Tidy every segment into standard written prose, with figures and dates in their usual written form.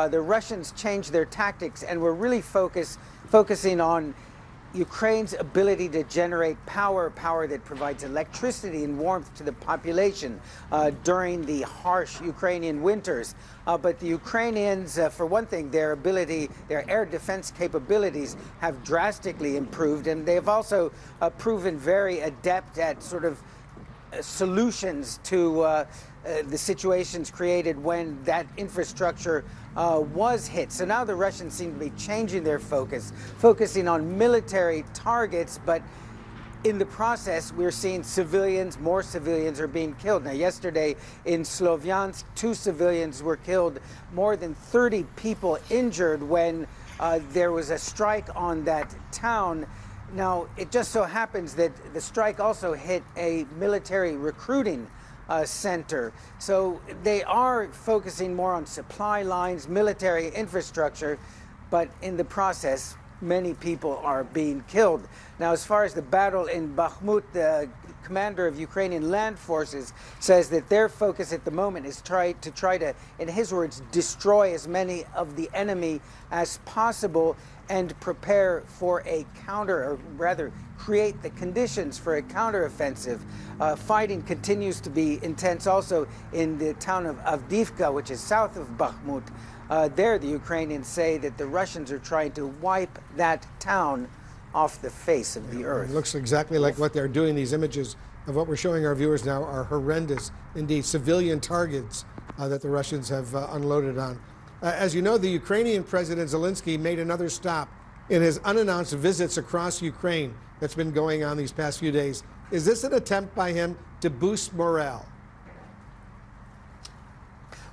the Russians changed their tactics and were really focusing on Ukraine's ability to generate power that provides electricity and warmth to the population during the harsh Ukrainian winters. But the Ukrainians, for one thing, their air defense capabilities have drastically improved, and they've also proven very adept at sort of solutions to the situations created when that infrastructure was hit. So now the Russians seem to be changing their focus, focusing on military targets, but in the process, we're seeing more civilians are being killed. Now, yesterday in Slovyansk, 2 civilians were killed, more than 30 people injured when there was a strike on that town. Now, it just so happens that the strike also hit a military recruiting center. So they are focusing more on supply lines, military infrastructure, but in the process, many people are being killed. Now, as far as the battle in Bakhmut, the commander of Ukrainian land forces says that their focus at the moment is try to, in his words, destroy as many of the enemy as possible and prepare for a counter, or rather create the conditions for a counteroffensive. Fighting continues to be intense also in the town of Avdiivka, which is south of Bakhmut. There, the Ukrainians say that the Russians are trying to wipe that town off the face of the earth. It looks exactly like what they're doing. These images of what we're showing our viewers now are horrendous. Indeed, civilian targets that the Russians have unloaded on. As you know, the Ukrainian President Zelensky made another stop in his unannounced visits across Ukraine that's been going on these past few days. Is this an attempt by him to boost morale?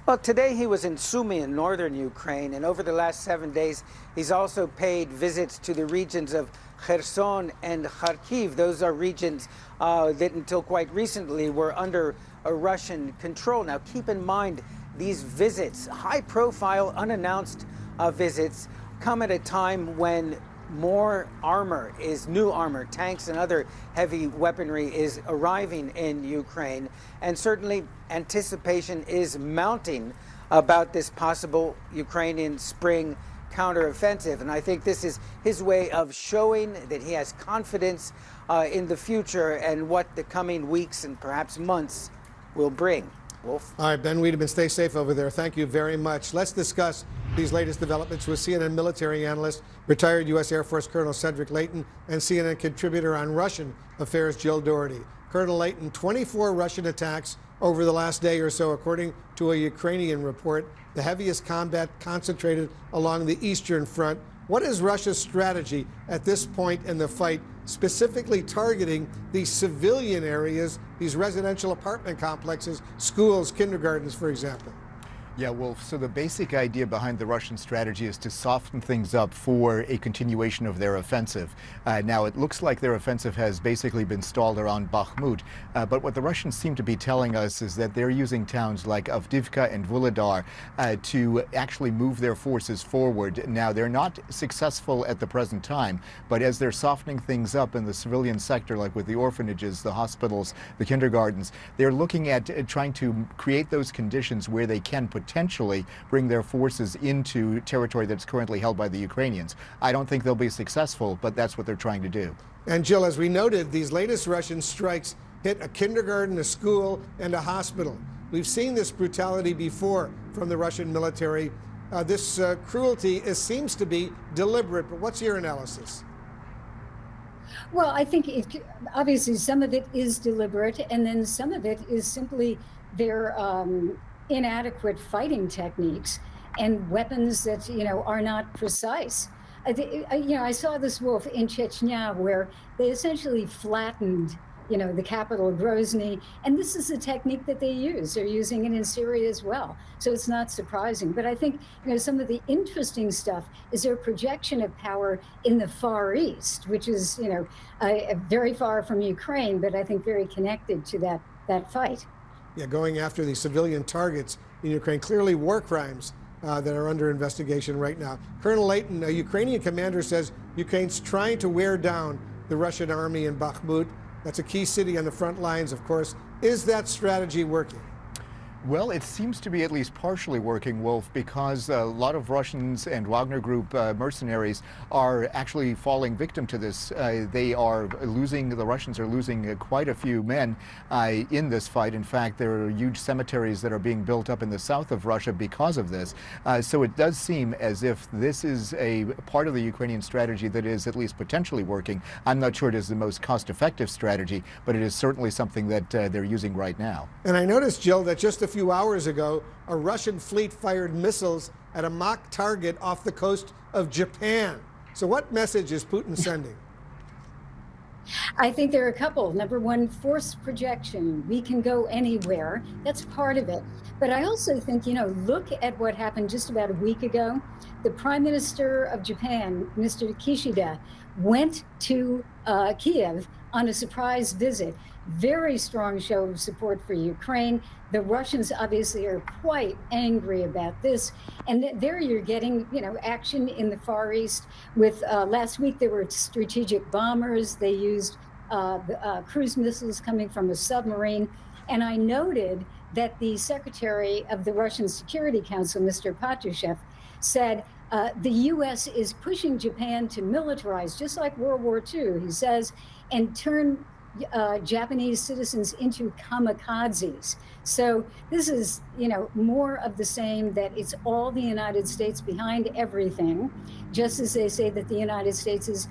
Well, today he was in Sumy in northern Ukraine, and over the last 7 days, he's also paid visits to the regions of Kherson and Kharkiv. Those are regions that until quite recently were under a Russian control. Now, keep in mind, these visits, high-profile, unannounced visits, come at a time when more new armor, tanks and other heavy weaponry is arriving in Ukraine. And certainly anticipation is mounting about this possible Ukrainian spring counteroffensive. And I think this is his way of showing that he has confidence in the future and what the coming weeks and perhaps months will bring. Wolf. All right, Ben Wedeman, stay safe over there. Thank you very much. Let's discuss these latest developments with CNN military analyst, retired U.S. Air Force Colonel Cedric Leighton, and CNN contributor on Russian affairs, Jill Dougherty. Colonel Leighton, 24 Russian attacks over the last day or so, according to a Ukrainian report, the heaviest combat concentrated along the eastern front. What is Russia's strategy at this point in the fight, specifically targeting these civilian areas, these residential apartment complexes, schools, kindergartens, for example? Yeah, Wolf, so the basic idea behind the Russian strategy is to soften things up for a continuation of their offensive. Now, it looks like their offensive has basically been stalled around Bakhmut, but what the Russians seem to be telling us is that they're using towns like Avdiivka and Volatile to actually move their forces forward. Now, they're not successful at the present time, but as they're softening things up in the civilian sector, like with the orphanages, the hospitals, the kindergartens, they're looking at trying to create those conditions where they can potentially bring their forces into territory that's currently held by the Ukrainians. I don't think they'll be successful, but that's what they're trying to do. And Jill, as we noted, these latest Russian strikes hit a kindergarten, a school, and a hospital. We've seen this brutality before from the Russian military. This cruelty seems to be deliberate, but what's your analysis? Well, I think obviously some of it is deliberate, and then some of it is simply their inadequate fighting techniques and weapons that, are not precise. I saw this, Wolf, in Chechnya, where they essentially flattened, the capital, Grozny, and this is a technique that they use. They're using it in Syria as well. So it's not surprising. But I think, some of the interesting stuff is their projection of power in the Far East, which is, very far from Ukraine, but I think very connected to that fight. Yeah, going after the civilian targets in Ukraine, clearly war crimes that are under investigation right now. Colonel Leighton, a Ukrainian commander, says Ukraine's trying to wear down the Russian army in Bakhmut. That's a key city on the front lines, of course. Is that strategy working? Well, it seems to be at least partially working, Wolf, because a lot of Russians and Wagner Group mercenaries are actually falling victim to this. The Russians are losing quite a few men in this fight. In fact, there are huge cemeteries that are being built up in the south of Russia because of this. So it does seem as if this is a part of the Ukrainian strategy that is at least potentially working. I'm not sure it is the most cost-effective strategy, but it is certainly something that they're using right now. And I noticed, Jill, that just a few hours ago, a Russian fleet fired missiles at a mock target off the coast of Japan. So what message is Putin sending? I think there are a couple. Number one, force projection. We can go anywhere. That's part of it. But I also think, look at what happened just about a week ago. The Prime Minister of Japan, Mr. Kishida, went to Kiev on a surprise visit. Very strong show of support for Ukraine. The Russians obviously are quite angry about this. And there you're getting, action in the Far East with, last week there were strategic bombers. They used cruise missiles coming from a submarine. And I noted that the Secretary of the Russian Security Council, Mr. Patrushev, said the U.S. is pushing Japan to militarize, just like World War II, he says, and turn Japanese citizens into kamikazes. So this is, more of the same, that it's all the United States behind everything, just as they say that the United States is,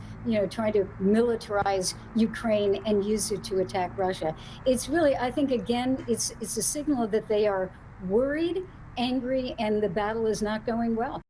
trying to militarize Ukraine and use it to attack Russia. It's really, I think, again, it's a signal that they are worried, angry, and the battle is not going well.